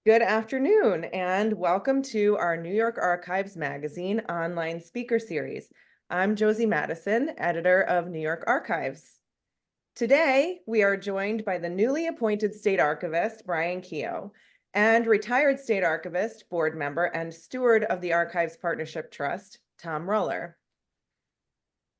Good afternoon, and welcome to our New York Archives Magazine online speaker series. I'm Josie Madison, editor of New York Archives. Today, we are joined by the newly appointed state archivist, Brian Keough, and retired state archivist, board member, and steward of the Archives Partnership Trust, Tom Ruller.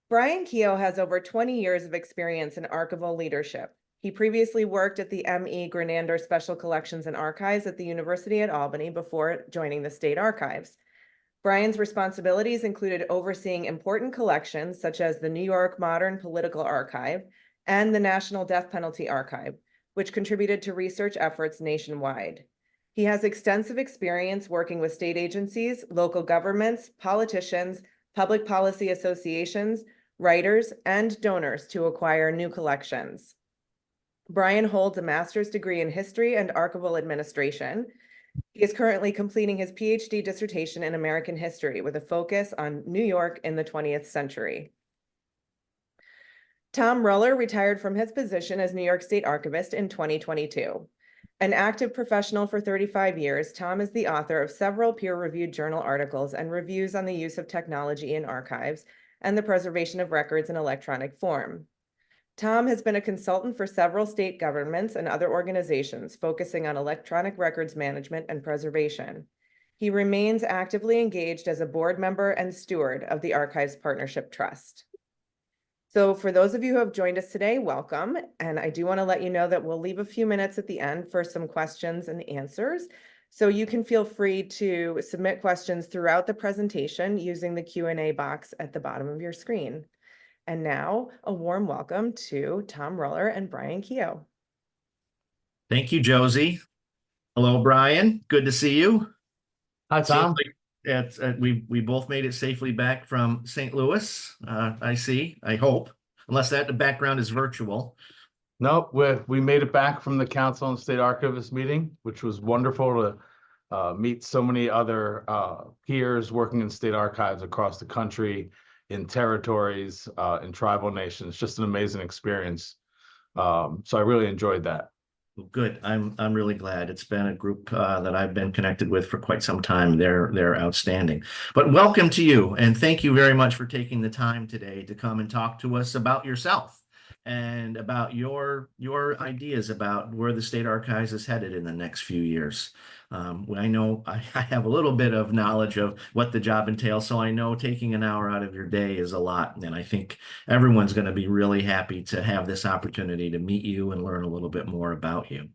Brian Keough has over 20 years of experience in archival leadership. He previously worked at the M.E. Grenander Special Collections and Archives at the University at Albany before joining the State Archives. Brian's responsibilities included overseeing important collections such as the New York Modern Political Archive and the National Death Penalty Archive, which contributed to research efforts nationwide. He has extensive experience working with state agencies, local governments, politicians, public policy associations, writers, and donors to acquire new collections. Brian holds a master's degree in History and Archival Administration. He is currently completing his PhD dissertation in American history with a focus on New York in the 20th century. Tom Ruller retired from his position as New York State Archivist in 2022. An active professional for 35 years, Tom is the author of several peer-reviewed journal articles and reviews on the use of technology in archives and the preservation of records in electronic form. Tom has been a consultant for several state governments and other organizations focusing on electronic records management and preservation. He remains actively engaged as a board member and steward of the Archives Partnership Trust. So for those of you who have joined us today, welcome. And I do want to let you know that we'll leave a few minutes at the end for some questions and answers. So you can feel free to submit questions throughout the presentation using the Q&A box at the bottom of your screen. And now a warm welcome to Tom Ruller and Brian Keough. Thank you, Josie. Hello, Brian. Good to see you. Hi, Tom. We both made it safely back from St. Louis. I see. I hope, unless that background is virtual. Nope, we made it back from the Council and State Archivist meeting, which was wonderful to meet so many other peers working in state archives across the country, in territories, in tribal nations. Just an amazing experience. So I really enjoyed that. Good. I'm really glad. It's been a group that I've been connected with for quite some time. They're outstanding. But welcome to you, and thank you very much for taking the time today to come and talk to us about yourself and about your ideas about where the State Archives is headed in the next few years. I know I have a little bit of knowledge of what the job entails, so I know taking an hour out of your day is a lot, and I think everyone's going to be really happy to have this opportunity to meet you and learn a little bit more about you.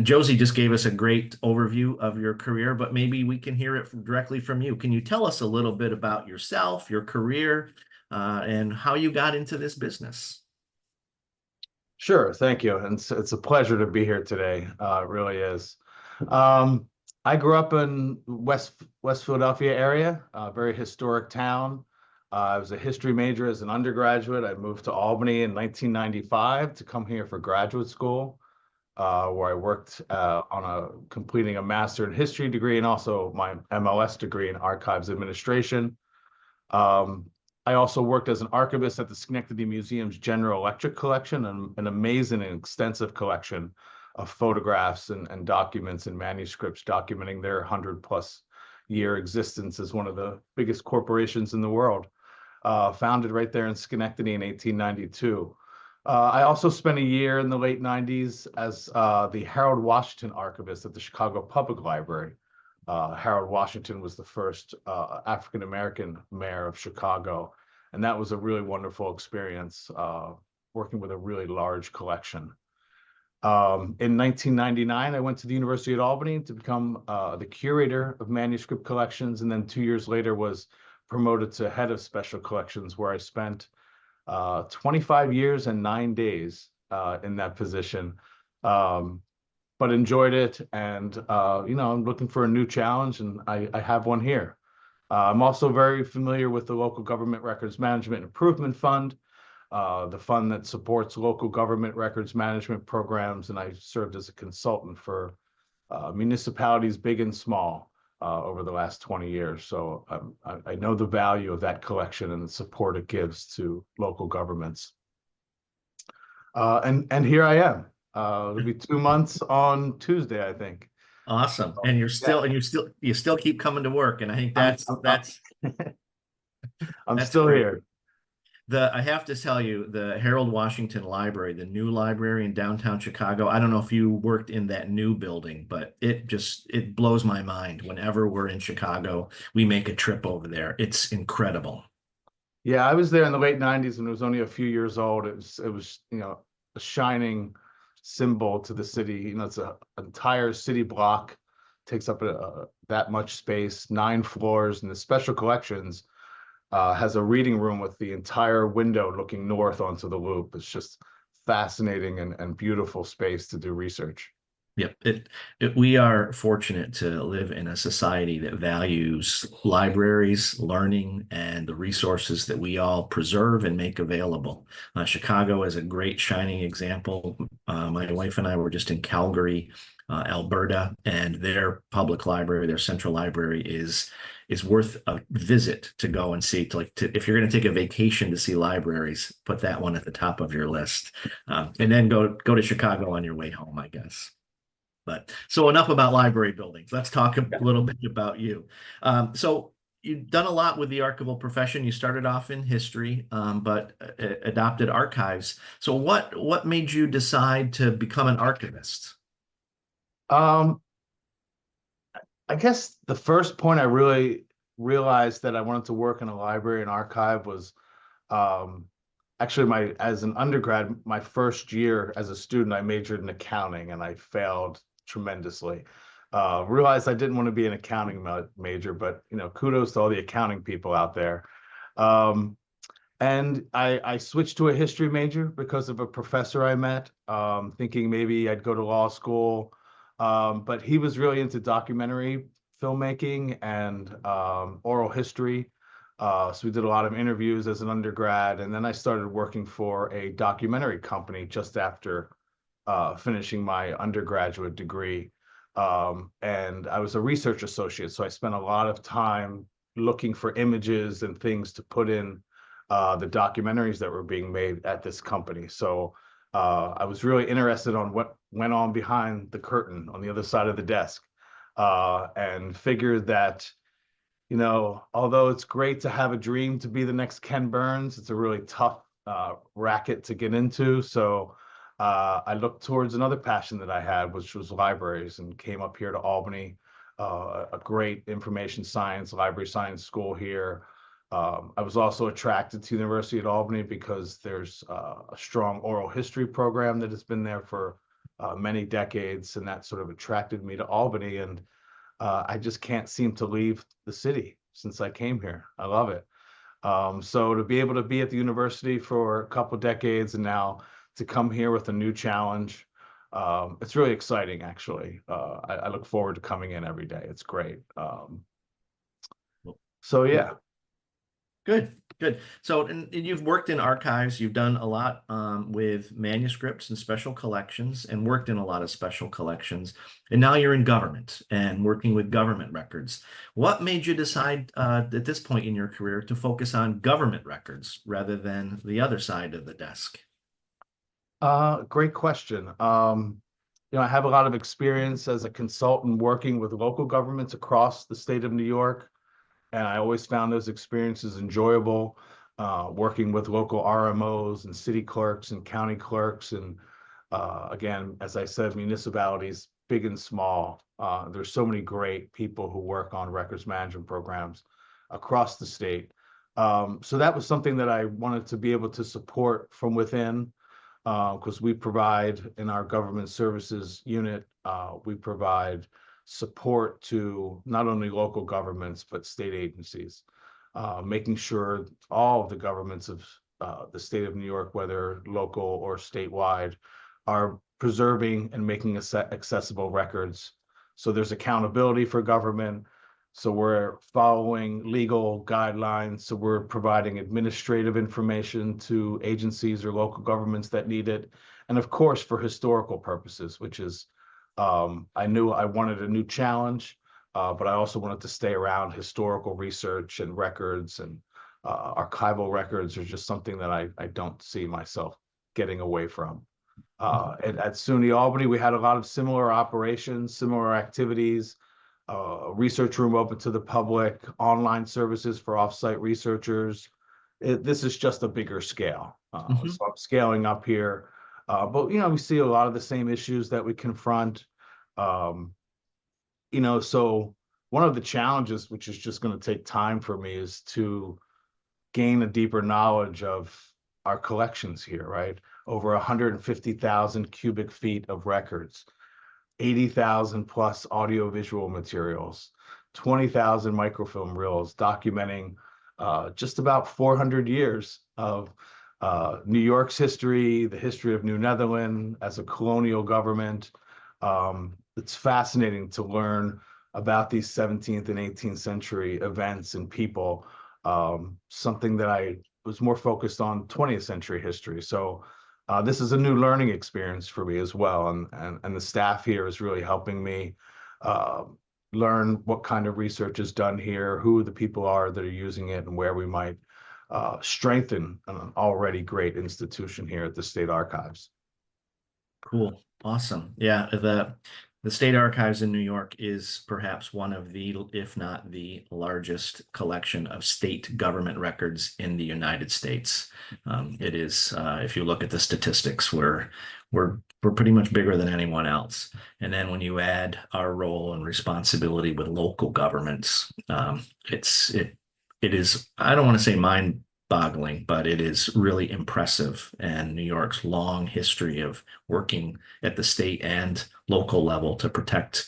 Josie just gave us a great overview of your career, but maybe we can hear it directly from you. Can you tell us a little bit about yourself, your career, and how you got into this business? Sure, thank you. And it's a pleasure to be here today. It really is. I grew up in West Philadelphia area, a very historic town. I was a history major as an undergraduate. I moved to Albany in 1995 to come here for graduate school, where I worked on completing a master in history degree and also my MLS degree in archives administration. I also worked as an archivist at the Schenectady Museum's General Electric collection, an amazing and extensive collection of photographs and documents and manuscripts documenting their 100+ year existence as one of the biggest corporations in the world, founded right there in Schenectady in 1892. I also spent a year in the late 90s as the Harold Washington archivist at the Chicago Public Library. Harold Washington was the first African-American mayor of Chicago, and that was a really wonderful experience, working with a really large collection. In 1999, I went to the University at Albany to become the curator of manuscript collections, and then 2 years later was promoted to head of special collections, where I spent 25 years and 9 days in that position. But enjoyed it, and I'm looking for a new challenge, and I have one here. I'm also very familiar with the Local Government Records Management Improvement Fund, the fund that supports local government records management programs, and I served as a consultant for municipalities big and small over the last 20 years. So I know the value of that collection and the support it gives to local governments. And here I am. It'll be 2 months on Tuesday, I think. Awesome. So, And yeah, you still keep coming to work. And I think I'm, I'm that's still great. here. I have to tell you, the Harold Washington Library, the new library in downtown Chicago, I don't know if you worked in that new building, but it blows my mind. Whenever we're in Chicago, we make a trip over there. It's incredible. Yeah, I was there in the late '90s when it was only a few years old. It was, a shining symbol to the city. It's an entire city block, takes up that much space, 9 floors, and the special collections has a reading room with the entire window looking north onto the loop. It's just fascinating and beautiful space to do research. Yep. We are fortunate to live in a society that values libraries, learning, and the resources that we all preserve and make available. Chicago is a great shining example. My wife and I were just in Calgary, Alberta, and their public library, their central library is worth a visit to go and see. If you're going to take a vacation to see libraries, put that one at the top of your list, and then go to Chicago on your way home, I guess. But so enough about library buildings. Let's talk a little bit about you. So you've done a lot with the archival profession. You started off in history, but adopted archives. So what made you decide to become an archivist? Um, I guess the first point I really realized that I wanted to work in a library and archive was um, actually as an undergrad, my first year as a student, I majored in accounting and I failed tremendously. Realized I didn't want to be an accounting major, but kudos to all the accounting people out there. Um, and I switched to a history major because of a professor I met, thinking maybe I'd go to law school. But he was really into documentary filmmaking and oral history. So we did a lot of interviews as an undergrad. And then I started working for a documentary company just after finishing my undergraduate degree. And I was a research associate. So I spent a lot of time looking for images and things to put in the documentaries that were being made at this company. So I was really interested on what went on behind the curtain on the other side of the desk, and figured that, although it's great to have a dream to be the next Ken Burns, it's a really tough racket to get into. So I looked towards another passion that I had, which was libraries, and came up here to Albany, a great information science, library science school here. I was also attracted to the University at Albany because there's a strong oral history program that has been there for many decades, and that sort of attracted me to Albany. And I just can't seem to leave the city since I came here. I love it. So to be able to be at the university for a couple decades and now to come here with a new challenge, it's really exciting, actually. I look forward to coming in every day. It's great. So yeah. Good, good. So, and you've worked in archives, you've done a lot with manuscripts and special collections, and worked in a lot of special collections. And now you're in government and working with government records. What made you decide at this point in your career to focus on government records rather than the other side of the desk? Great question. I have a lot of experience as a consultant working with local governments across the state of New York. And I always found those experiences enjoyable, working with local RMOs and city clerks and county clerks. And again, as I said, municipalities, big and small. There's so many great people who work on records management programs across the state. So that was something that I wanted to be able to support from within, because we provide in our government services unit, we provide support to not only local governments, but state agencies, making sure all of the governments of the state of New York, whether local or statewide, are preserving and making accessible records. So there's accountability for government. So we're following legal guidelines. So we're providing administrative information to agencies or local governments that need it. And of course, for historical purposes, which is, I knew I wanted a new challenge, but I also wanted to stay around historical research and records, and archival records are just something that I don't see myself getting away from. At SUNY Albany, we had a lot of similar operations, similar activities, a research room open to the public, online services for offsite researchers. This is just a bigger scale. Mhm. So I'm scaling up here. But, we see a lot of the same issues that we confront. Um, so one of the challenges, which is just going to take time for me, is to gain a deeper knowledge of our collections here, right? Over 150,000 cubic feet of records, 80,000 plus audiovisual materials, 20,000 microfilm reels documenting just about 400 years of New York's history, the history of New Netherlands as a colonial government. It's fascinating to learn about these 17th and 18th century events and people, something that I was more focused on 20th century history. So this is a new learning experience for me as well. And the staff here is really helping me learn what kind of research is done here, who the people are that are using it, and where we might strengthen an already great institution here at the State Archives. Cool. Awesome. Yeah, the State Archives in New York is perhaps one of the, if not the largest collection of state government records in the United States. It is, if you look at the statistics, we're pretty much bigger than anyone else. And then when you add our role and responsibility with local governments, it is, I don't want to say mind-boggling, but it is really impressive. And New York's long history of working at the state and local level to protect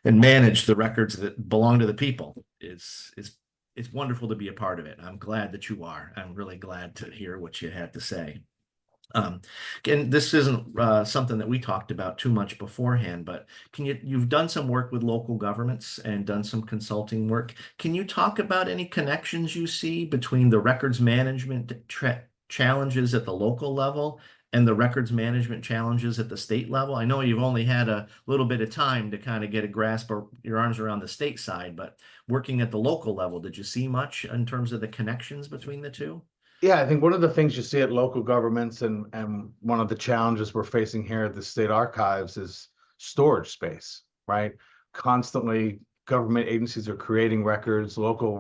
and manage the records that belong to the people is it's wonderful to be a part of it. I'm glad that you are. I'm really glad to hear what you had to say. And this isn't something that we talked about too much beforehand, but you've done some work with local governments and done some consulting work. Can you talk about any connections you see between the records management challenges at the local level and the records management challenges at the state level? I know you've only had a little bit of time to kind of get a grasp or your arms around the state side, but working at the local level, did you see much in terms of the connections between the two? Yeah, I think one of the things you see at local governments and one of the challenges we're facing here at the State Archives is storage space, right? Constantly, government agencies are creating records, local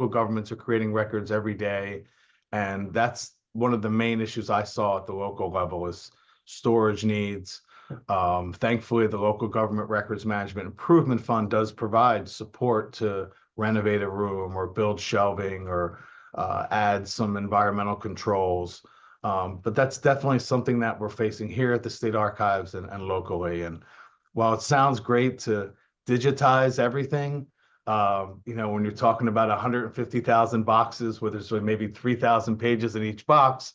governments are creating records every day. And that's one of the main issues I saw at the local level is storage needs. Thankfully, the Local Government Records Management Improvement Fund does provide support to renovate a room or build shelving or add some environmental controls. But that's definitely something that we're facing here at the State Archives and locally. And while it sounds great to digitize everything, when you're talking about 150,000 boxes where there's maybe 3,000 pages in each box,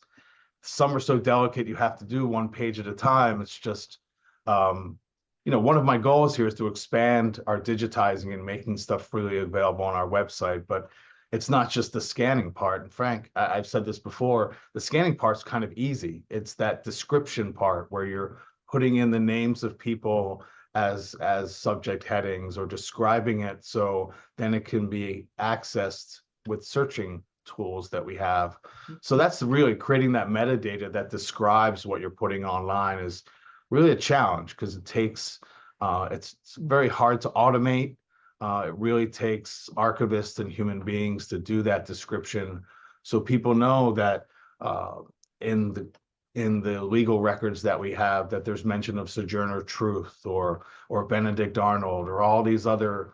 some are so delicate you have to do one page at a time. It's just, one of my goals here is to expand our digitizing and making stuff freely available on our website. But it's not just the scanning part. And Frank, I've said this before, the scanning part's kind of easy. It's that description part where you're putting in the names of people as subject headings or describing it so then it can be accessed with searching tools that we have. So that's really creating that metadata that describes what you're putting online is really a challenge because it takes, it's very hard to automate. It really takes archivists and human beings to do that description, so people know that in the legal records that we have, that there's mention of Sojourner Truth or Benedict Arnold or all these other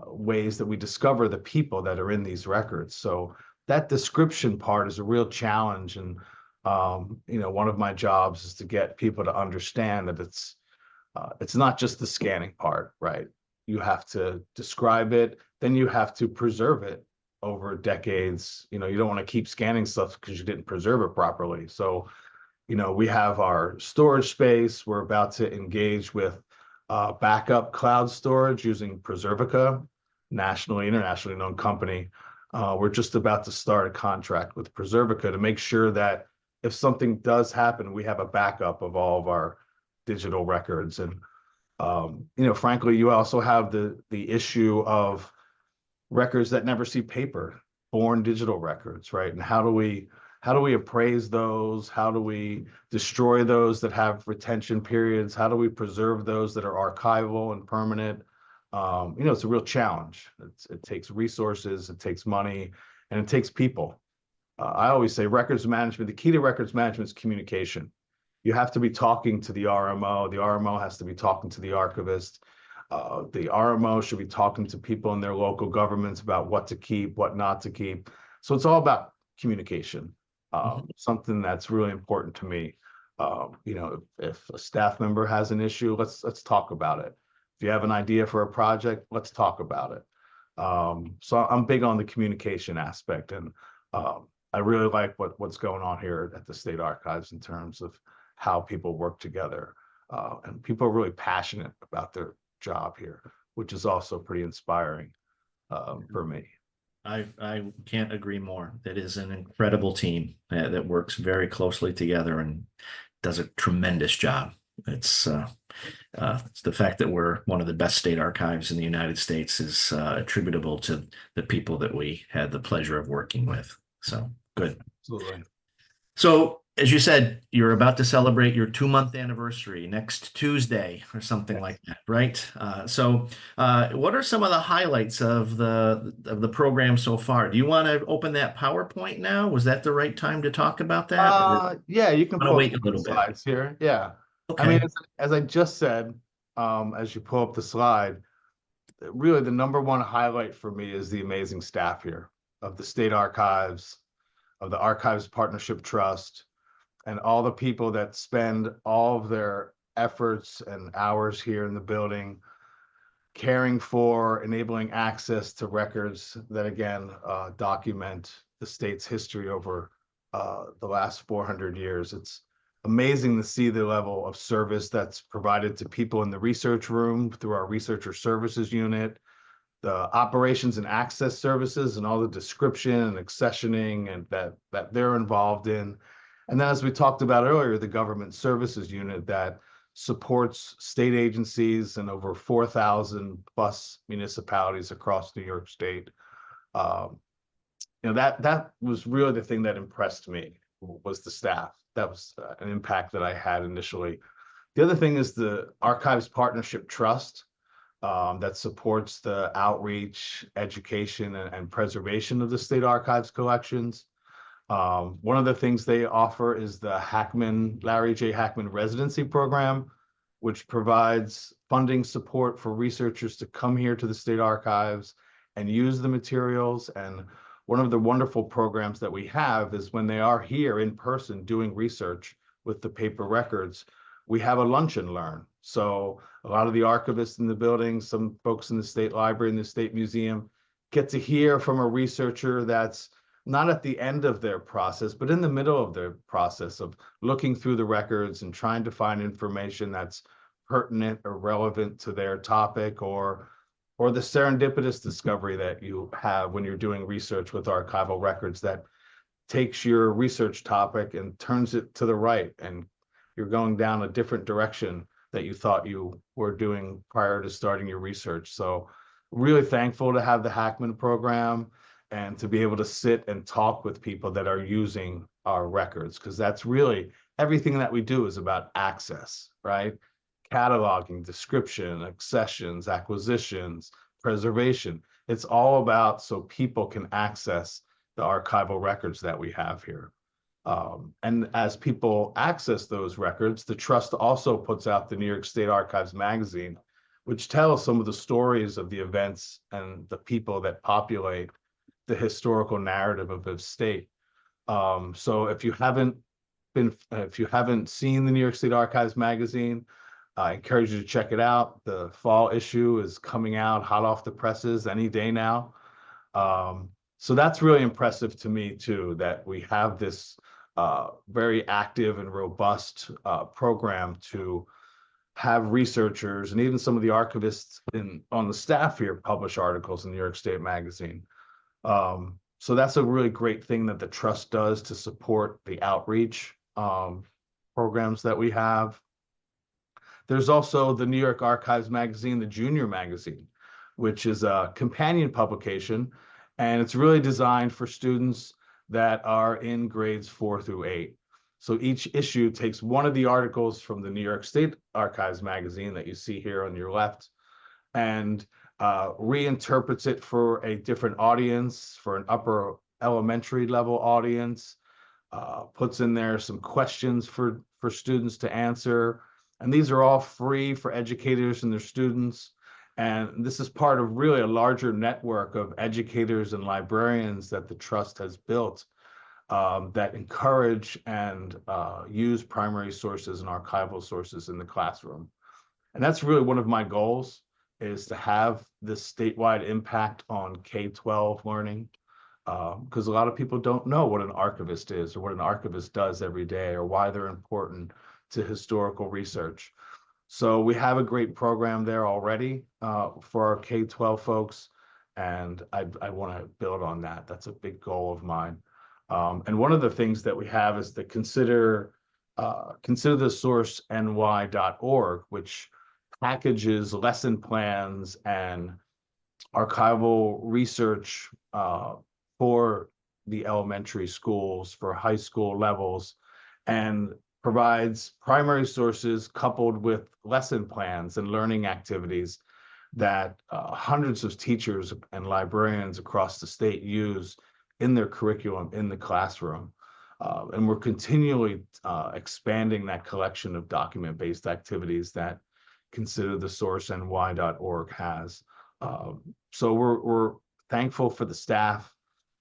ways that we discover the people that are in these records. So that description part is a real challenge, and one of my jobs is to get people to understand that it's not just the scanning part, right? You have to describe it, then you have to preserve it over decades. You don't want to keep scanning stuff because you didn't preserve it properly. So, we have our storage space. We're about to engage with backup cloud storage using Preservica, internationally known company. We're just about to start a contract with Preservica to make sure that if something does happen, we have a backup of all of our digital records. And frankly, you also have the issue of records that never see paper, born digital records, right? And how do we how do we appraise those? How do we destroy those that have retention periods? How do we preserve those that are archival and permanent? It's a real challenge. It takes resources, it takes money, and it takes people. I always say records management, the key to records management is communication. You have to be talking to the RMO. The RMO has to be talking to the archivist. The RMO should be talking to people in their local governments about what to keep, what not to keep. So it's all about communication, something that's really important to me. If a staff member has an issue, let's talk about it. If you have an idea for a project, let's talk about it. So I'm big on the communication aspect, and I really like what's going on here at the State Archives in terms of how people work together. And people are really passionate about their job here, which is also pretty inspiring for me. I can't agree more. It is an incredible team that works very closely together and does a tremendous job. It's the fact that we're one of the best state archives in the United States is attributable to the people that we had the pleasure of working with. So good. Absolutely. So as you said, you're about to celebrate your 2-month anniversary next Tuesday or something Yes. like that, right? So what are some of the highlights of the program so far? Do you want to open that PowerPoint now? Was that the right time to talk about that? Yeah, you can Wanna pull wait up a little the bit? slides here. Yeah. I Okay. mean, as I just said, as you pull up the slide, really the number one highlight for me is the amazing staff here of the State Archives, of the Archives Partnership Trust, and all the people that spend all of their efforts and hours here in the building, caring for, enabling access to records that, again, document the state's history over the last 400 years. It's amazing to see the level of service that's provided to people in the research room through our researcher services unit, the operations and access services, and all the description and accessioning and that they're involved in. And then, as we talked about earlier, the government services unit that supports state agencies and over 4,000 plus municipalities across New York State. That was really the thing that impressed me, was the staff. That was an impact that I had initially. The other thing is the Archives Partnership Trust that supports the outreach, education, and preservation of the State Archives collections. One of the things they offer is the Larry J. Hackman Residency Program, which provides funding support for researchers to come here to the State Archives and use the materials. And one of the wonderful programs that we have is when they are here in person doing research with the paper records, we have a lunch and learn. So a lot of the archivists in the building, some folks in the State Library and the State Museum get to hear from a researcher that's not at the end of their process, but in the middle of their process of looking through the records and trying to find information that's pertinent or relevant to their topic, or the serendipitous discovery that you have when you're doing research with archival records that takes your research topic and turns it to the right, and you're going down a different direction that you thought you were doing prior to starting your research. So really thankful to have the Hackman program and to be able to sit and talk with people that are using our records, because that's really everything that we do is about access, right? Cataloging, description, accessions, acquisitions, preservation. It's all about so people can access the archival records that we have here. And as people access those records, the Trust also puts out the New York State Archives magazine, which tells some of the stories of the events and the people that populate the historical narrative of the state. So if you haven't seen the New York State Archives magazine, I encourage you to check it out. The fall issue is coming out hot off the presses any day now. So that's really impressive to me too, that we have this very active and robust program to have researchers and even some of the archivists on the staff here publish articles in New York State Magazine. So that's a really great thing that the Trust does to support the outreach programs that we have. There's also the New York Archives magazine, the Junior magazine, which is a companion publication, and it's really designed for students that are in grades 4 through 8. So each issue takes one of the articles from the New York State Archives magazine that you see here on your left and reinterprets it for a different audience, for an upper elementary level audience, puts in there some questions for students to answer. And these are all free for educators and their students. And this is part of really a larger network of educators and librarians that the Trust has built that encourage and use primary sources and archival sources in the classroom. And that's really one of my goals, is to have this statewide impact on K-12 learning, because a lot of people don't know what an archivist is or what an archivist does every day or why they're important to historical research. So we have a great program there already for our K-12 folks, and I want to build on that. That's a big goal of mine. And one of the things that we have is the consider the source ny.org, which packages lesson plans and archival research for the elementary schools, for high school levels, and provides primary sources coupled with lesson plans and learning activities that hundreds of teachers and librarians across the state use in their curriculum in the classroom. And we're continually expanding that collection of document-based activities that Consider the Source ny.org has. So we're thankful for the staff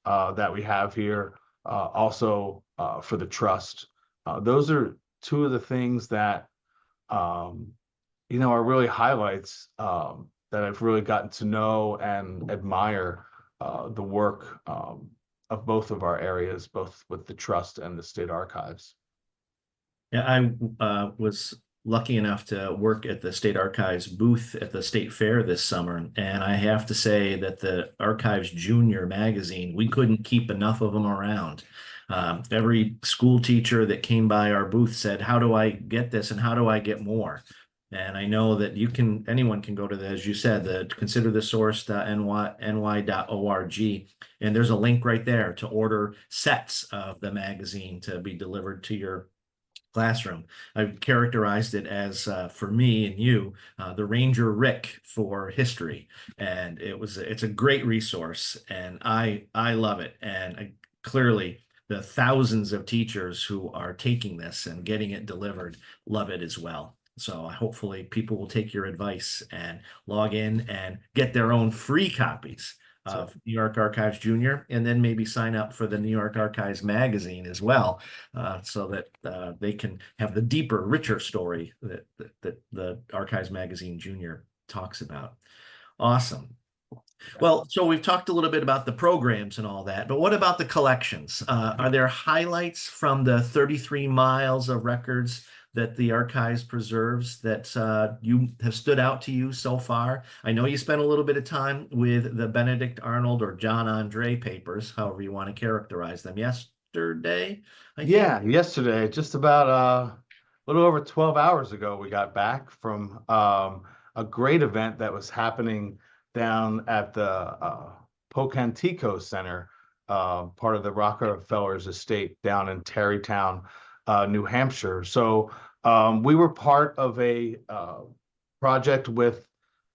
that we have here, also for the Trust. Those are two of the things that, are really highlights that I've really gotten to know and admire the work of both of our areas, both with the Trust and the State Archives. Yeah, I was lucky enough to work at the State Archives booth at the State Fair this summer. And I have to say that the Archives Junior magazine, we couldn't keep enough of them around. Every school teacher that came by our booth said, how do I get this and how do I get more? And I know that anyone can go to as you said, the considerthesource.ny.org. And there's a link right there to order sets of the magazine to be delivered to your classroom. I've characterized it as, for me and you, the Ranger Rick for history. And it's a great resource, and I love it. And clearly the thousands of teachers who are taking this and getting it delivered love it as well. So hopefully people will take your advice and log in and get their own free copies of New York Archives Junior, and then maybe sign up for the New York Archives magazine as well, so that they can have the deeper, richer story that the Archives magazine Junior talks about. Awesome. Well, so we've talked a little bit about the programs and all that, but what about the collections? Are there highlights from the 33 miles of records that the Archives preserves that you have stood out to you so far? I know you spent a little bit of time with the Benedict Arnold or John Andre papers, however you want to characterize them, yesterday, I think? Yeah, yesterday, just about a little over 12 hours ago, we got back from a great event that was happening down at the Pocantico Center, part of the Rockefeller's estate down in Tarrytown, New Hampshire. So we were part of a project with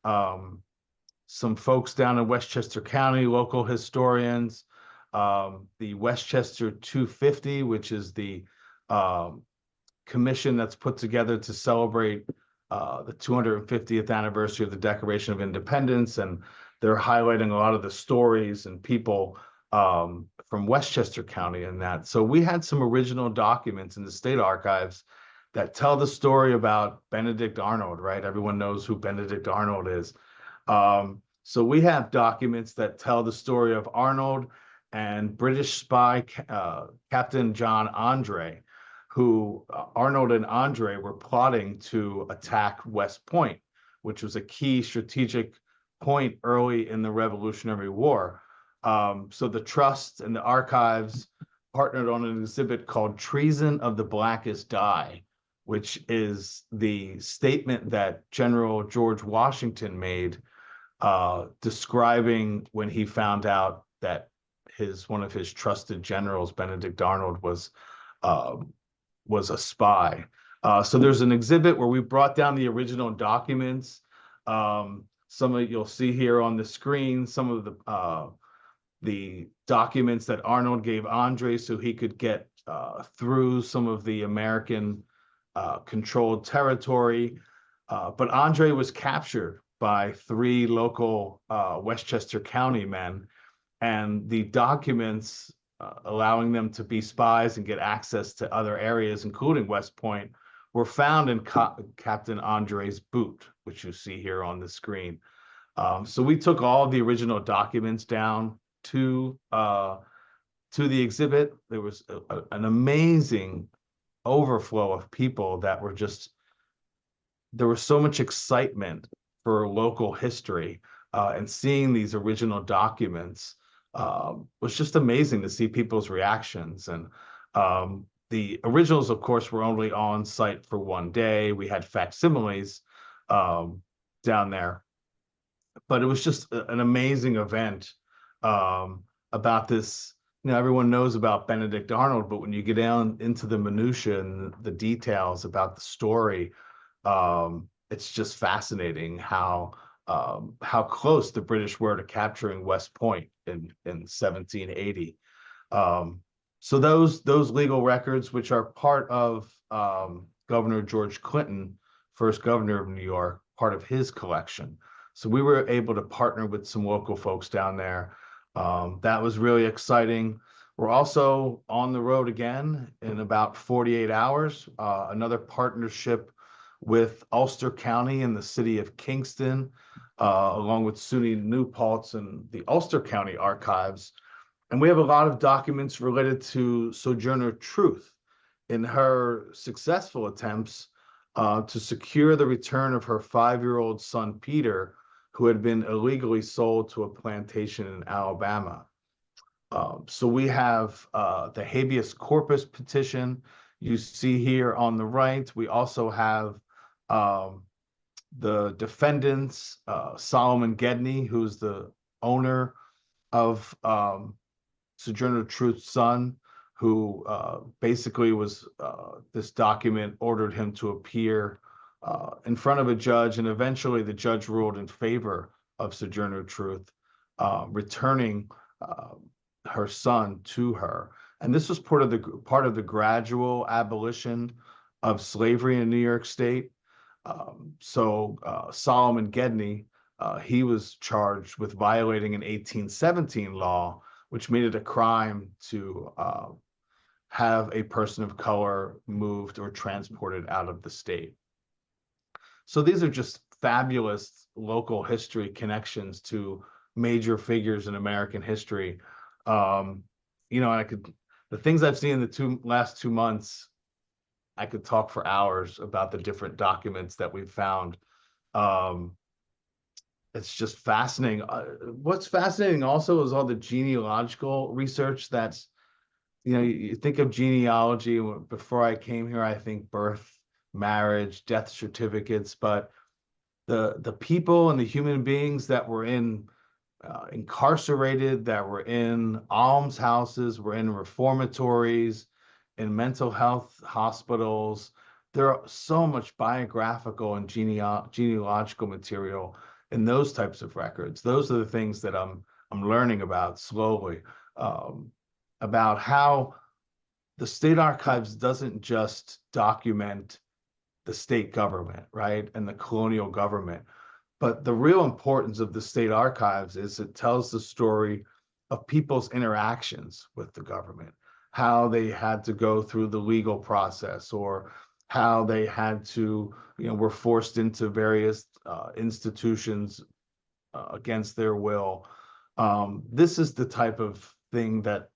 some folks down in Westchester County, local historians, the Westchester 250, which is the commission that's put together to celebrate the 250th anniversary of the Declaration of Independence, and they're highlighting a lot of the stories and people from Westchester County and that. So we had some original documents in the State Archives that tell the story about Benedict Arnold, right? Everyone knows who Benedict Arnold is. So we have documents that tell the story of Arnold and British spy Captain John Andre, who Arnold and Andre were plotting to attack West Point, which was a key strategic point early in the Revolutionary War. So the Trust and the Archives partnered on an exhibit called Treason of the Blackest Dye, which is the statement that General George Washington made describing when he found out that one of his trusted generals, Benedict Arnold, was a spy. So there's an exhibit where we brought down the original documents. Some of you'll see here on the screen some of the documents that Arnold gave Andre so he could get through some of the American controlled territory. But Andre was captured by 3 local Westchester County men, and the documents allowing them to be spies and get access to other areas, including West Point, were found in Captain Andre's boot, which you see here on the screen. So we took all of the original documents down to the exhibit. There was an amazing overflow of people that were just, there was so much excitement for local history, and seeing these original documents was just amazing to see people's reactions. And the originals, of course, were only on site for 1 day. We had facsimiles down there, but it was just an amazing event about this. Everyone knows about Benedict Arnold, but when you get down into the minutia and the details about the story, it's just fascinating how close the British were to capturing West Point in 1780. So those legal records, which are part of Governor George Clinton, first governor of New York, part of his collection. So we were able to partner with some local folks down there. That was really exciting. We're also on the road again in about 48 hours, another partnership with Ulster County and the city of Kingston, along with SUNY New Paltz and the Ulster County Archives. And we have a lot of documents related to Sojourner Truth in her successful attempts to secure the return of her 5-year-old son, Peter, who had been illegally sold to a plantation in Alabama. So we have the habeas corpus petition you see here on the right. We also have the defendants, Solomon Gedney, who's the owner of Sojourner Truth's son, who basically was, this document ordered him to appear in front of a judge, and eventually the judge ruled in favor of Sojourner Truth, returning her son to her. And this was part of the gradual abolition of slavery in New York State. So Solomon Gedney, he was charged with violating an 1817 law, which made it a crime to have a person of color moved or transported out of the state. So these are just fabulous local history connections to major figures in American history. The things I've seen in the last 2 months, I could talk for hours about the different documents that we've found. It's just fascinating. What's fascinating also is all the genealogical research that's, you think of genealogy. Before I came here, I think birth, marriage, death certificates, but the people and the human beings that were incarcerated, that were in almshouses, were in reformatories, in mental health hospitals. There are so much biographical and genealogical material in those types of records. Those are the things that I'm learning about slowly, about how the state archives doesn't just document the state government, right, and the colonial government, but the real importance of the state archives is it tells the story of people's interactions with the government, how they had to go through the legal process, or how they had to, were forced into various institutions against their will. This is the type of thing that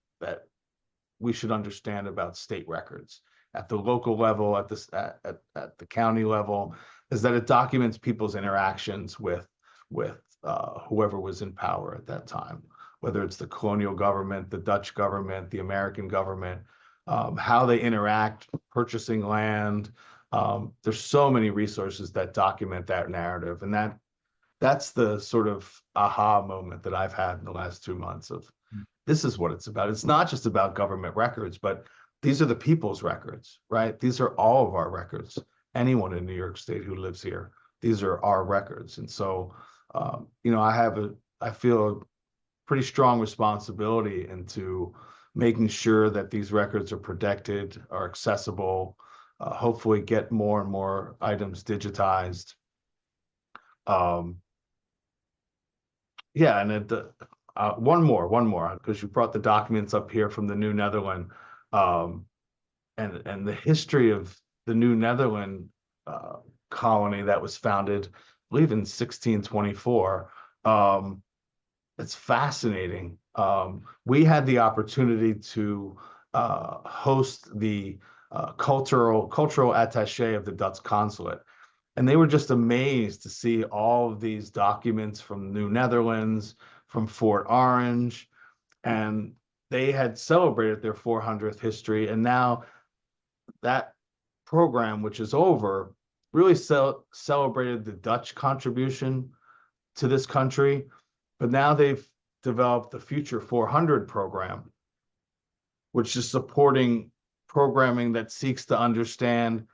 we should understand about state records at the local level, at the county level, is that it documents people's interactions with whoever was in power at that time, whether it's the colonial government, the Dutch government, the American government, how they interact, purchasing land. There's so many resources that document that narrative, and that's the sort of aha moment that I've had in the last 2 months of this is what it's about. It's not just about government records, but these are the people's records, right? These are all of our records. Anyone in New York State who lives here, these are our records. And so, you know, I feel a pretty strong responsibility into making sure that these records are protected, are accessible, hopefully get more and more items digitized. Yeah, and one more, because you brought the documents up here from the New Netherland, and the history of the New Netherland colony that was founded, I believe, in 1624. It's fascinating. We had the opportunity to host the cultural attaché of the Dutch consulate. And they were just amazed to see all of these documents from New Netherlands, from Fort Orange, and they had celebrated their 400th history. And now that program, which is over, really celebrated the Dutch contribution to this country. But now they've developed the Future 400 program, which is supporting programming that seeks to understand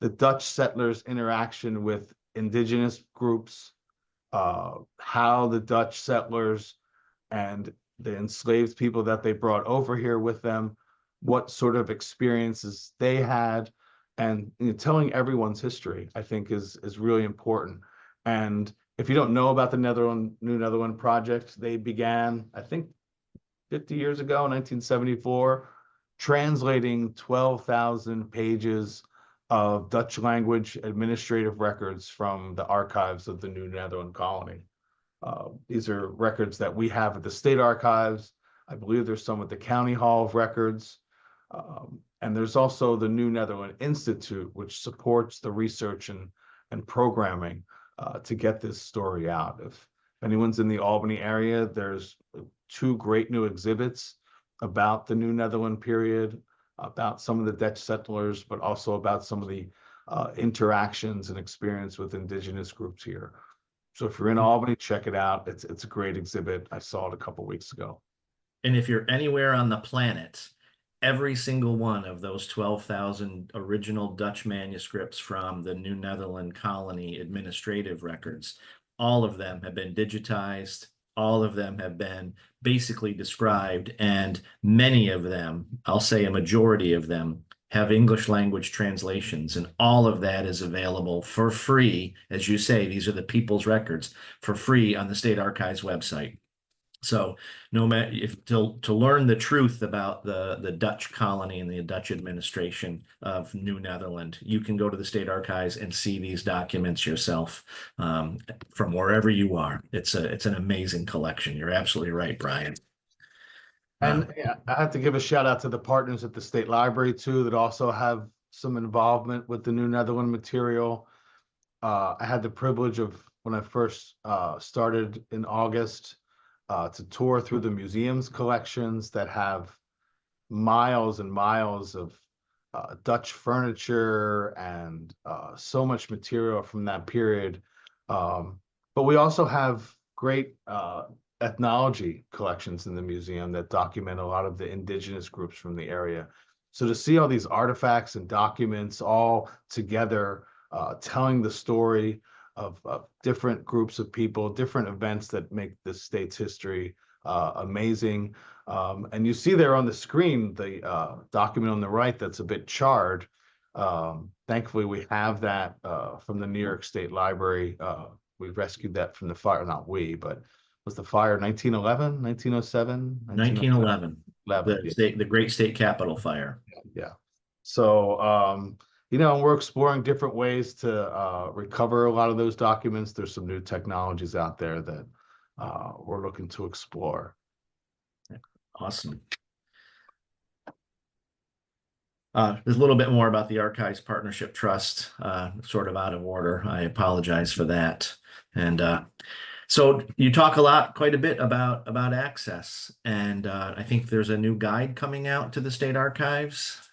the Dutch settlers' interaction with indigenous groups, how the Dutch settlers and the enslaved people that they brought over here with them, what sort of experiences they had, and you know, telling everyone's history, I think is really important. And if you don't know about the New Netherland project, they began, I think, 50 years ago, 1974, translating 12,000 pages of Dutch language administrative records from the archives of the New Netherland colony. These are records that we have at the state archives. I believe there's some at the County Hall of Records. And there's also the New Netherland Institute, which supports the research and programming to get this story out. If anyone's in the Albany area, there's 2 great new exhibits about the New Netherland period, about some of the Dutch settlers, but also about some of the interactions and experience with indigenous groups here. So if you're in Albany, check it out. It's a great exhibit. I saw it a couple weeks ago. And if you're anywhere on the planet, every single one of those 12,000 original Dutch manuscripts from the New Netherland colony administrative records, all of them have been digitized. All of them have been basically described, and many of them, I'll say a majority of them, have English language translations, and all of that is available for free. As you say, these are the people's records, for free on the State Archives website. So no matter if to learn the truth about the Dutch colony and the Dutch administration of New Netherland, you can go to the State Archives and see these documents yourself from wherever you are. It's an amazing collection. You're absolutely right, Brian. And yeah, I have to give a shout out to the partners at the State Library too, that also have some involvement with the New Netherland material. I had the privilege of, when I first started in August, to tour through the museum's collections that have miles and miles of Dutch furniture and so much material from that period. But we also have great ethnology collections in the museum that document a lot of the indigenous groups from the area. So to see all these artifacts and documents all together, telling the story of different groups of people, different events that make the state's history amazing. And you see there on the screen, the document on the right that's a bit charred. Thankfully, we have that from the New York State Library. We rescued that from the fire, not we, but was the fire 1911, 1907? 1911, yeah. the great state capitol fire. Yeah. So, you know, we're exploring different ways to recover a lot of those documents. There's some new technologies out there that we're looking to explore. Awesome. There's a little bit more about the Archives Partnership Trust, sort of out of order. I apologize for that. And so you talk quite a bit about access, and I think there's a new guide coming out to the State Archives.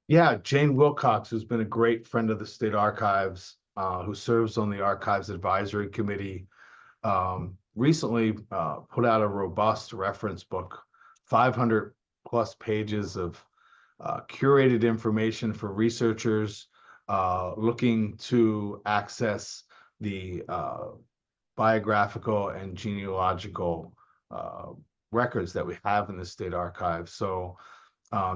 Yeah, Jane Wilcox, who's been a great friend of the State Archives, who serves on the Archives Advisory Committee, recently put out a robust reference book, 500 plus pages of curated information for researchers looking to access the biographical and genealogical records that we have in the state archive. So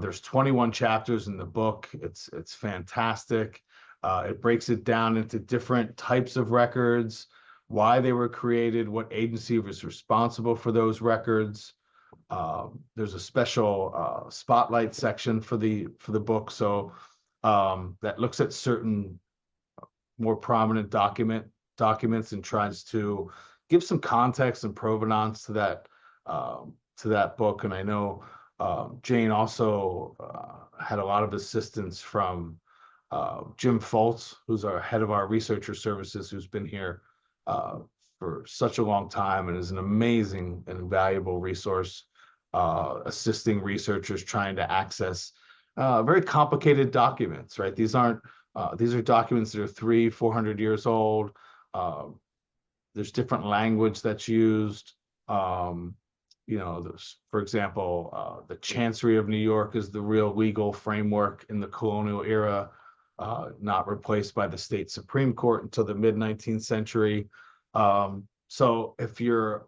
there's 21 chapters in the book. It's fantastic. It breaks it down into different types of records, why they were created, what agency was responsible for those records. There's a special spotlight section for the book, so that looks at certain more prominent documents and tries to give some context and provenance to that book. And I know Jane also had a lot of assistance from Jim Foltz, who's our head of our researcher services, who's been here for such a long time and is an amazing and valuable resource, assisting researchers trying to access very complicated documents, right? These are documents that are 300-400 years old. There's different language that's used. For example, the Chancery of New York is the real legal framework in the colonial era, not replaced by the state Supreme Court until the mid-19th century. So if you're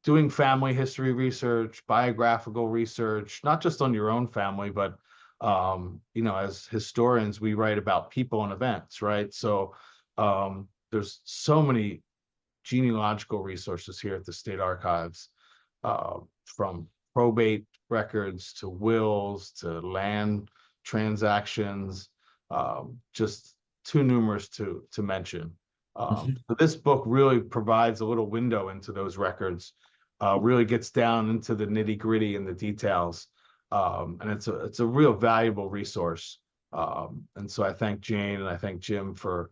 doing family history research, biographical research, not just on your own family, but as historians, we write about people and events, right? So there's so many genealogical resources here at the State Archives, from probate records to wills to land transactions, just too numerous to mention. But this book really provides a little window into those records, really gets down into the nitty-gritty and the details, and it's a real valuable resource. And so I thank Jane and I thank Jim for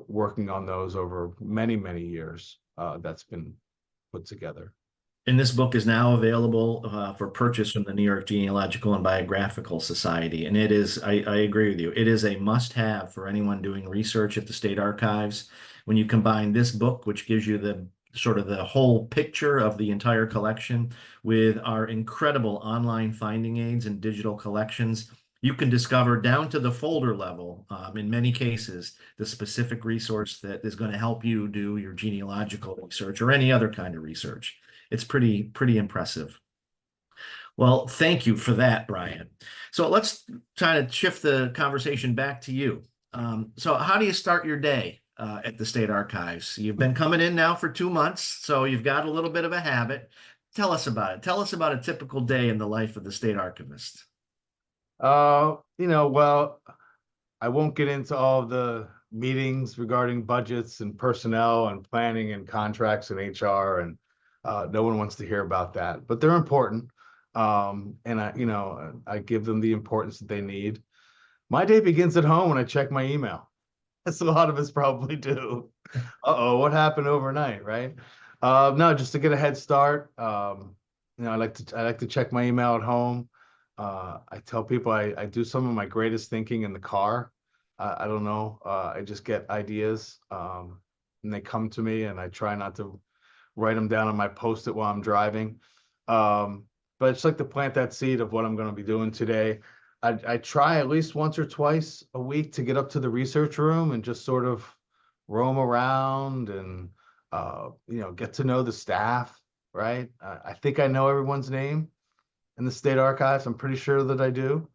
working on those over many, many years. That's been put together. And this book is now available for purchase from the New York Genealogical and Biographical Society. And it is, I agree with you, it is a must-have for anyone doing research at the State Archives. When you combine this book, which gives you the sort of the whole picture of the entire collection, with our incredible online finding aids and digital collections, you can discover down to the folder level, in many cases, the specific resource that is going to help you do your genealogical research or any other kind of research. It's pretty impressive. Well, thank you for that, Brian. So let's try to shift the conversation back to you. So how do you start your day at the State Archives? You've been coming in now for 2 months, so you've got a little bit of a habit. Tell us about it. Tell us about a typical day in the life of the State Archivist. Well, I won't get into all the meetings regarding budgets and personnel and planning and contracts and HR, and no one wants to hear about that, but they're important. And I give them the importance that they need. My day begins at home when I check my email. As a lot of us probably do. What happened overnight, right? No, just to get a head start. I like to check my email at home. I tell people I do some of my greatest thinking in the car. I don't know. I just get ideas, and they come to me, and I try not to write them down on my Post-it while I'm driving. But it's like to plant that seed of what I'm going to be doing today. I try at least once or twice a week to get up to the research room and just sort of roam around and get to know the staff, right? I think I know everyone's name in the State Archives. I'm pretty sure that I do.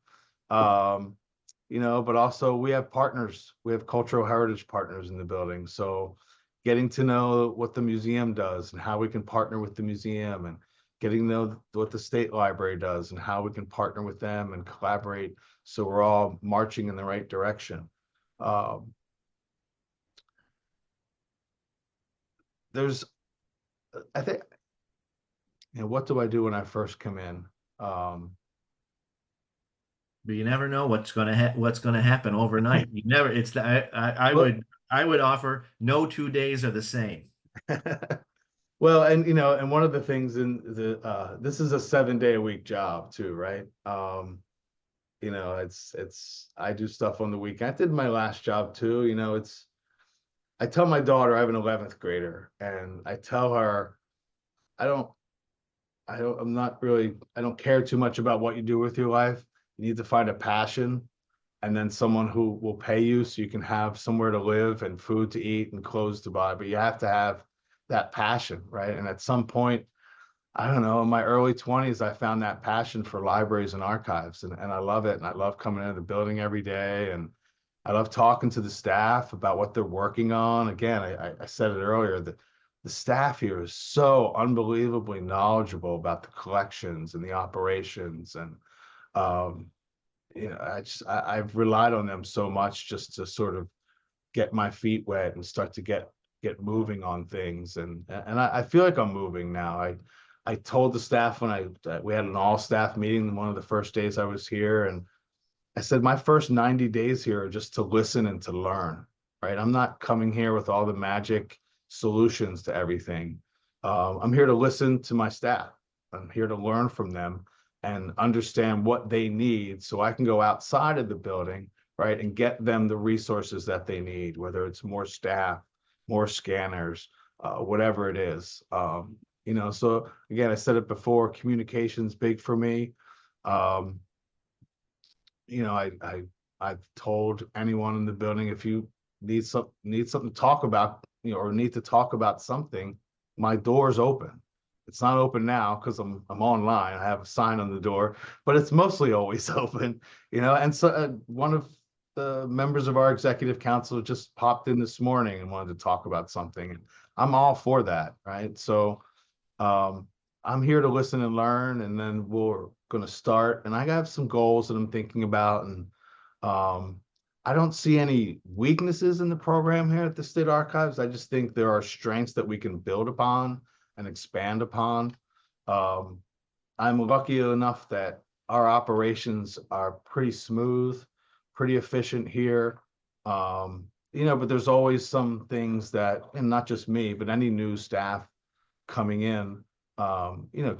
But also we have partners. We have cultural heritage partners in the building. So getting to know what the museum does and how we can partner with the museum, and getting to know what the State Library does and how we can partner with them and collaborate so we're all marching in the right direction. I think, what do I do when I first come in? But you never know what's going to happen overnight. You never. I would offer no 2 days are the same. Well, and one of the things in this is a 7-day-a-week job too, right? I do stuff on the weekend. I did my last job too. I tell my daughter, I have an 11th grader, and I tell her, I don't, I'm not really, I don't care too much about what you do with your life. You need to find a passion and then someone who will pay you so you can have somewhere to live and food to eat and clothes to buy. But you have to have that passion, right? And at some point, I don't know, in my early 20s, I found that passion for libraries and archives, and I love it. And I love coming into the building every day. And I love talking to the staff about what they're working on. Again, I said it earlier, that the staff here is so unbelievably knowledgeable about the collections and the operations. And, um, I've relied on them so much just to sort of get my feet wet and start to get moving on things. And I feel like I'm moving now. I told the staff when we had an all staff meeting one of the first days I was here, and I said my first 90 days here are just to listen and to learn, right? I'm not coming here with all the magic solutions to everything. I'm here to listen to my staff. I'm here to learn from them and understand what they need so I can go outside of the building, right, and get them the resources that they need, whether it's more staff, more scanners, whatever it is. So again, I said it before, communication's big for me. Um, I've told anyone in the building, if you need something to talk about, or need to talk about something, my door's open. It's not open now because I'm online. I have a sign on the door, but it's mostly always open, And so one of the members of our executive council just popped in this morning and wanted to talk about something. And I'm all for that, right? So I'm here to listen and learn, and then we're going to start. And I have some goals that I'm thinking about, and I don't see any weaknesses in the program here at the State Archives. I just think there are strengths that we can build upon and expand upon. I'm lucky enough that our operations are pretty smooth, pretty efficient here. But there's always some things that, and not just me, but any new staff coming in,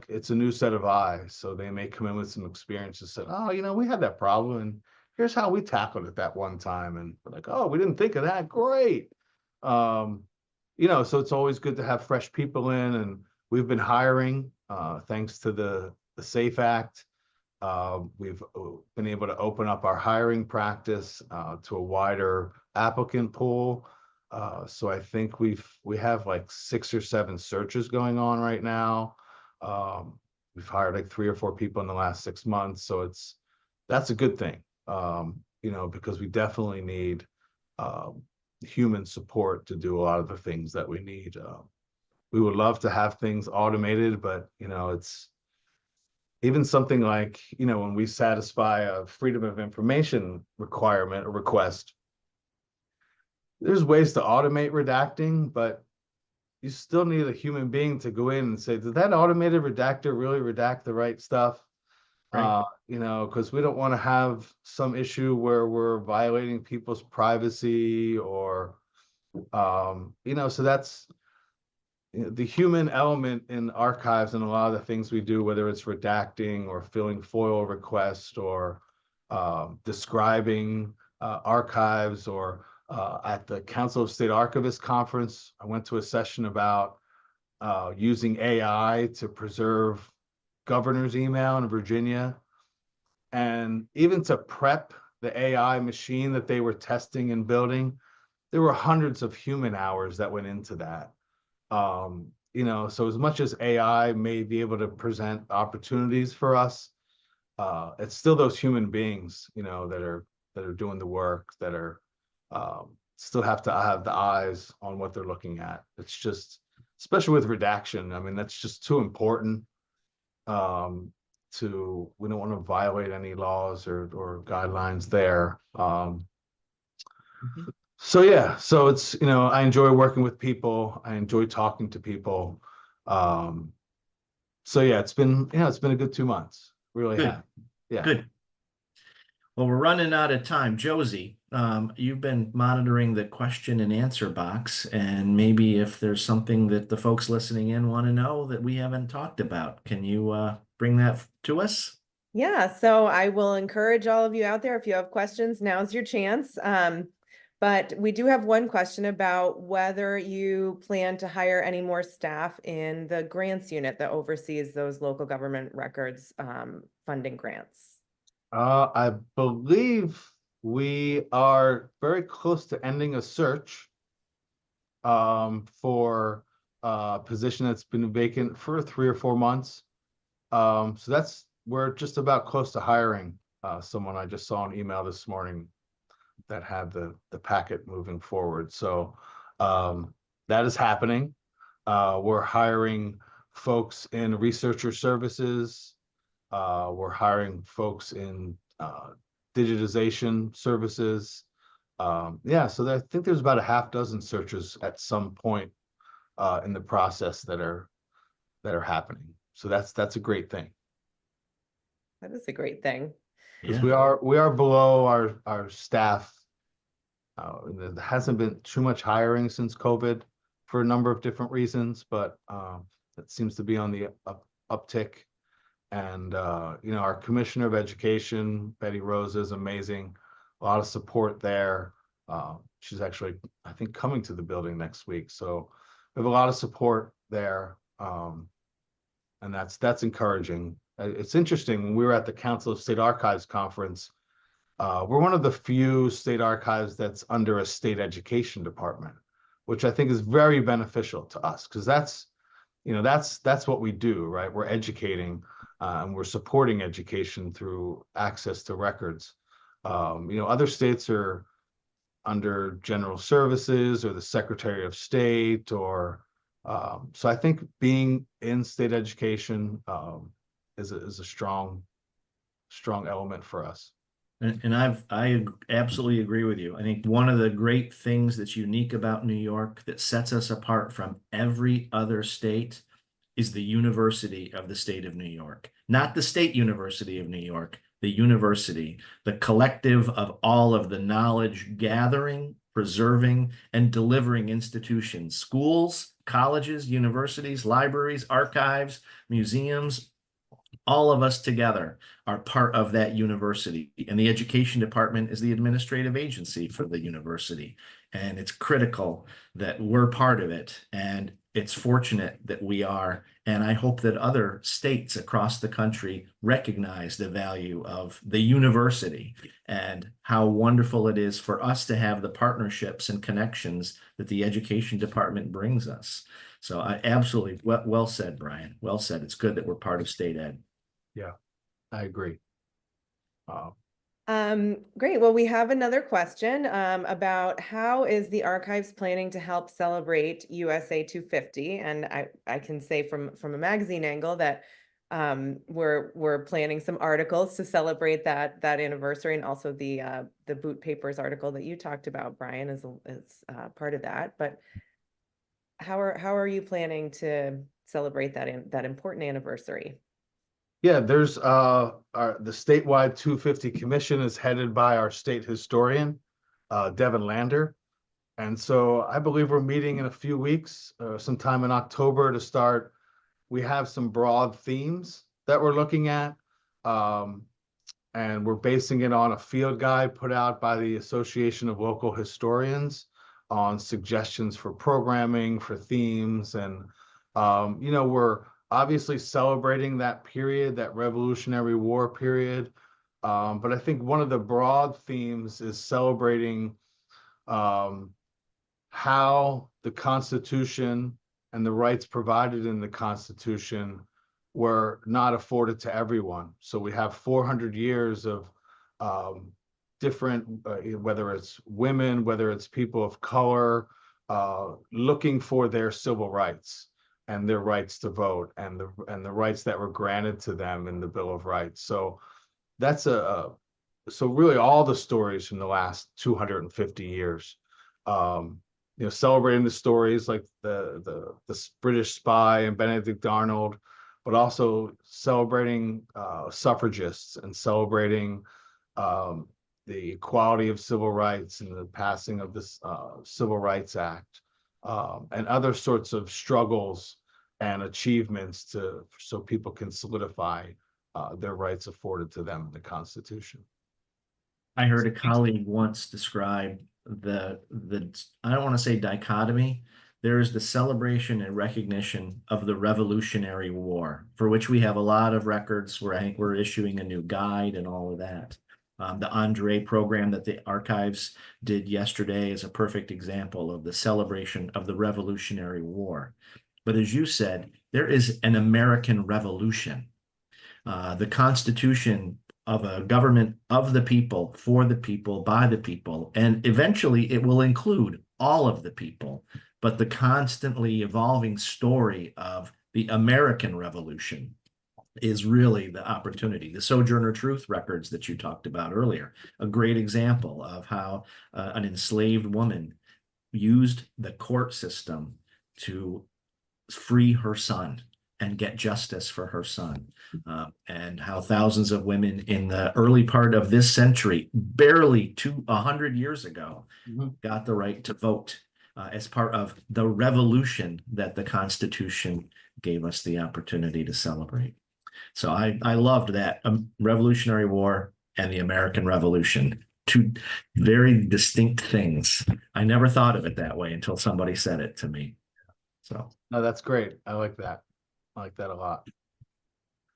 it's a new set of eyes. So they may come in with some experience and say, oh, we had that problem and here's how we tackled it that one time. And we're like, oh, we didn't think of that. Great. So it's always good to have fresh people in, and we've been hiring, thanks to the SAFE Act. We've been able to open up our hiring practice to a wider applicant pool. So I think we have like 6 or 7 searches going on right now. We've hired like 3 or 4 people in the last 6 months. So that's a good thing, because we definitely need human support to do a lot of the things that we need. We would love to have things automated, but it's even something like, when we satisfy a freedom of information requirement or request, there's ways to automate redacting, but you still need a human being to go in and say, did that automated redactor really redact the right stuff? Right. Because we don't want to have some issue where we're violating people's privacy or, so that's the human element in archives and a lot of the things we do, whether it's redacting or filling FOIL requests or describing archives, or at the Council of State Archivists conference, I went to a session about using AI to preserve governor's email in Virginia. And even to prep the AI machine that they were testing and building, there were hundreds of human hours that went into that. So as much as AI may be able to present opportunities for us, it's still those human beings, that are doing the work, that are still have to have the eyes on what they're looking at. It's just, especially with redaction, I mean, that's just too important. We don't want to violate any laws or guidelines there. So yeah, so it's, I enjoy working with people. I enjoy talking to people. So yeah, it's been a good 2 months. Really Good. happy. Yeah. Good. Well, we're running out of time. Josie, you've been monitoring the question and answer box, and maybe if there's something that the folks listening in want to know that we haven't talked about, can you bring that to us? Yeah, so I will encourage all of you out there, if you have questions, now's your chance. But we do have one question about whether you plan to hire any more staff in the grants unit that oversees those local government records funding grants. I believe we are very close to ending a search for a position that's been vacant for 3 or 4 months. So we're just about close to hiring someone. I just saw an email this morning that had the packet moving forward. So that is happening. We're hiring folks in researcher services. We're hiring folks in digitization services. Yeah, so I think there's about a half dozen searches at some point in the process that are happening. So that's a great thing. That is a great thing. Because Yeah. we are below our staff. There hasn't been too much hiring since COVID for a number of different reasons, but it seems to be on the uptick. And our Commissioner of Education, Betty Rose, is amazing. A lot of support there. She's actually, I think, coming to the building next week. So we have a lot of support there. And that's encouraging. It's interesting, when we were at the Council of State Archives conference, we're one of the few state archives that's under a state education department, which I think is very beneficial to us, because that's what we do, right? We're educating and we're supporting education through access to records. Other states are under general services or the Secretary of State, or so I think being in state education is a strong element for us. And I absolutely agree with you. I think one of the great things that's unique about New York that sets us apart from every other state is the University of the State of New York. Not the State University of New York, the university, the collective of all of the knowledge gathering, preserving, and delivering institutions, schools, colleges, universities, libraries, archives, museums. All of us together are part of that university, and the education department is the administrative agency for the university. And it's critical that we're part of it, and it's fortunate that we are. And I hope that other states across the country recognize the value of the university and how wonderful it is for us to have the partnerships and connections that the education department brings us. So I absolutely, well said, Brian. Well said. It's good that we're part of state ed. Yeah, I agree. Great. Well, we have another question about how is the archives planning to help celebrate USA 250? And I can say from a magazine angle that we're planning some articles to celebrate that anniversary, and also the Boot Papers article that you talked about, Brian, is part of that. But how are you planning to celebrate that important anniversary? Yeah, there's the statewide 250 commission is headed by our state historian, Devin Lander. And so I believe we're meeting in a few weeks, sometime in October, to start. We have some broad themes that we're looking at. And we're basing it on a field guide put out by the Association of Local Historians on suggestions for programming, for themes. And, we're obviously celebrating that period, that Revolutionary War period. But I think one of the broad themes is celebrating how the Constitution and the rights provided in the Constitution were not afforded to everyone. So we have 400 years of different, whether it's women, whether it's people of color, looking for their civil rights and their rights to vote, and the rights that were granted to them in the Bill of Rights. So that's so really all the stories from the last 250 years, celebrating the stories like the British spy and Benedict Arnold, but also celebrating suffragists and celebrating the equality of civil rights and the passing of this Civil Rights Act. And other sorts of struggles and achievements so people can solidify their rights afforded to them in the Constitution. I heard a colleague once describe I don't want to say dichotomy. There is the celebration and recognition of the Revolutionary War, for which we have a lot of records where I think we're issuing a new guide and all of that. The Andre program that the archives did yesterday is a perfect example of the celebration of the Revolutionary War. But as you said, there is an American Revolution. The Constitution of a government of the people, for the people, by the people, and eventually it will include all of the people. But the constantly evolving story of the American Revolution is really the opportunity. The Sojourner Truth records that you talked about earlier, a great example of how an enslaved woman used the court system to free her son and get justice for her son, and how thousands of women in the early part of this century, barely 100 years ago, got the right to vote as part of the revolution that the Constitution gave us the opportunity to celebrate. So I loved that Revolutionary War and the American Revolution, two very distinct things. I never thought of it that way until somebody said it to me. So No, that's great. I like that. I like that a lot.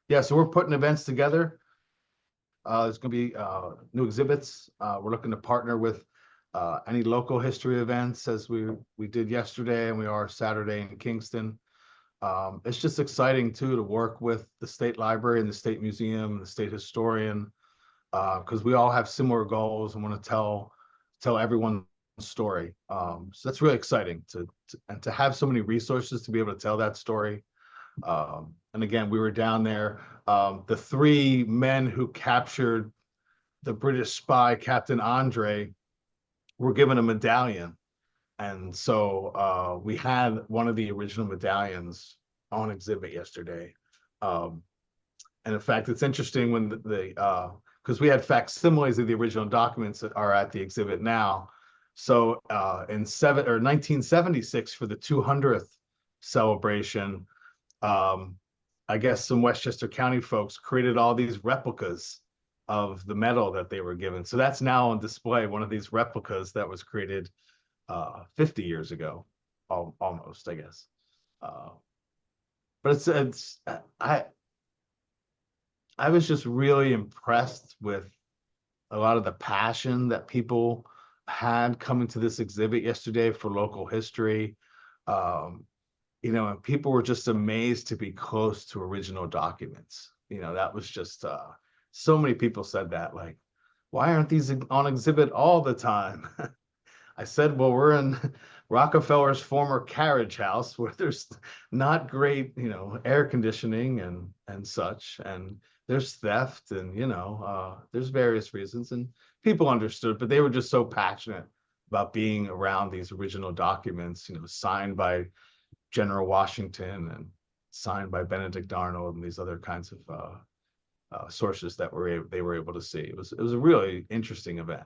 Yeah, so we're putting events together. There's going to be new exhibits. We're looking to partner with any local history events, as we did yesterday, and we are Saturday in Kingston. It's just exciting too to work with the State Library and the State Museum and the State Historian, because we all have similar goals and want to tell everyone's story. So that's really exciting to have so many resources to be able to tell that story. And again, we were down there. The three men who captured the British spy, Captain Andre, were given a medallion. And so we had one of the original medallions on exhibit yesterday. And in fact, it's interesting when because we had facsimiles of the original documents that are at the exhibit now. So in 1976, for the 200th celebration, I guess some Westchester County folks created all these replicas of the medal that they were given. So that's now on display, one of these replicas that was created 50 years ago, almost, I guess. But I was just really impressed with a lot of the passion that people had coming to this exhibit yesterday for local history. And people were just amazed to be close to original documents. That was just, so many people said that, like, why aren't these on exhibit all the time? I said, well, we're in Rockefeller's former carriage house where there's not great, air conditioning and such, and there's theft and, there's various reasons, and people understood, but they were just so passionate about being around these original documents, signed by General Washington and signed by Benedict Arnold and these other kinds of sources that they were able to see. It was a really interesting event.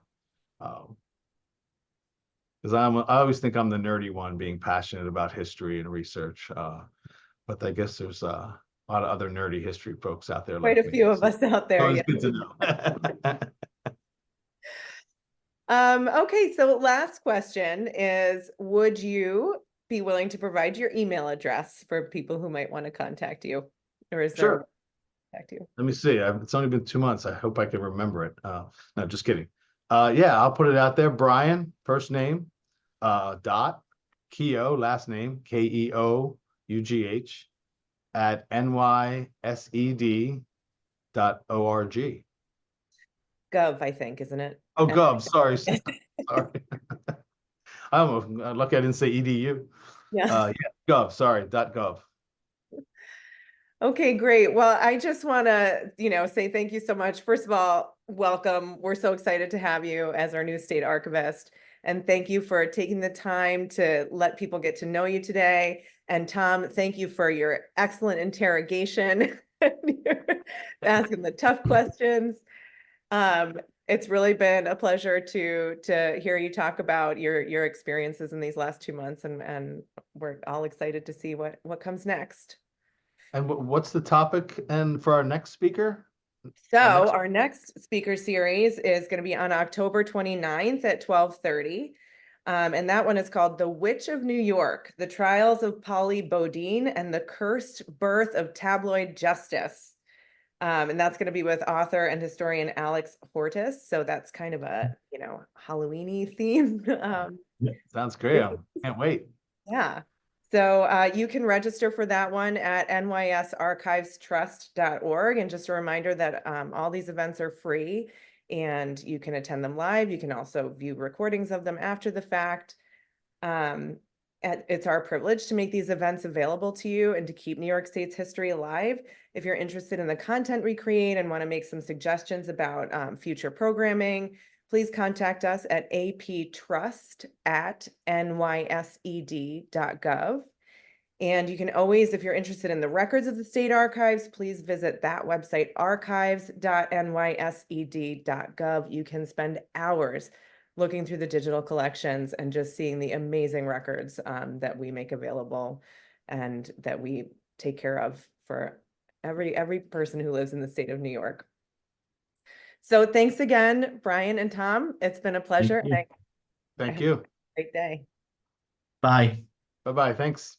Because I always think I'm the nerdy one, being passionate about history and research. But I guess there's a lot of other nerdy history folks out there. Quite like a few me, of us out there. Always Yeah. good to know. Okay, so last question is, would you be willing to provide your email address for people who might want to contact you? Or is there a way Sure. to contact you? Let me see. It's only been 2 months. I hope I can remember it. No, just kidding. Yeah, I'll put it out there. Brian, first name, dot Keough, last name, Keough at nysed.org. Gov, I think, isn't it? Oh, Gov. Sorry. Sorry. I'm lucky I didn't say edu. Yeah. Gov. Sorry. .gov. Okay, great. Well, I just want to, say thank you so much. First of all, welcome. We're so excited to have you as our new state archivist. And thank you for taking the time to let people get to know you today. And Tom, thank you for your excellent interrogation, asking the tough questions. It's really been a pleasure to hear you talk about your experiences in these last 2 months, and we're all excited to see what comes next. And what's the topic and for our next speaker? So next- our next speaker series is going to be on October 29th at 12:30. And that one is called The Witch of New York, The Trials of Polly Bodine and the Cursed Birth of Tabloid Justice. And that's going to be with author and historian Alex Hortis. So that's kind of a, Halloween-y theme. Sounds great. Can't wait. Yeah. So you can register for that one at nysarchivestrust.org. And just a reminder that all these events are free and you can attend them live. You can also view recordings of them after the fact. It's our privilege to make these events available to you and to keep New York State's history alive. If you're interested in the content we create and want to make some suggestions about future programming, please contact us at aptrust@nysed.gov. And you can always, if you're interested in the records of the state archives, please visit that website, archives.nysed.gov. You can spend hours looking through the digital collections and just seeing the amazing records that we make available and that we take care of for every person who lives in the state of New York. So thanks again, Brian and Tom. It's been a pleasure. you. And Thank you. great day. Bye. Bye-bye. Thanks.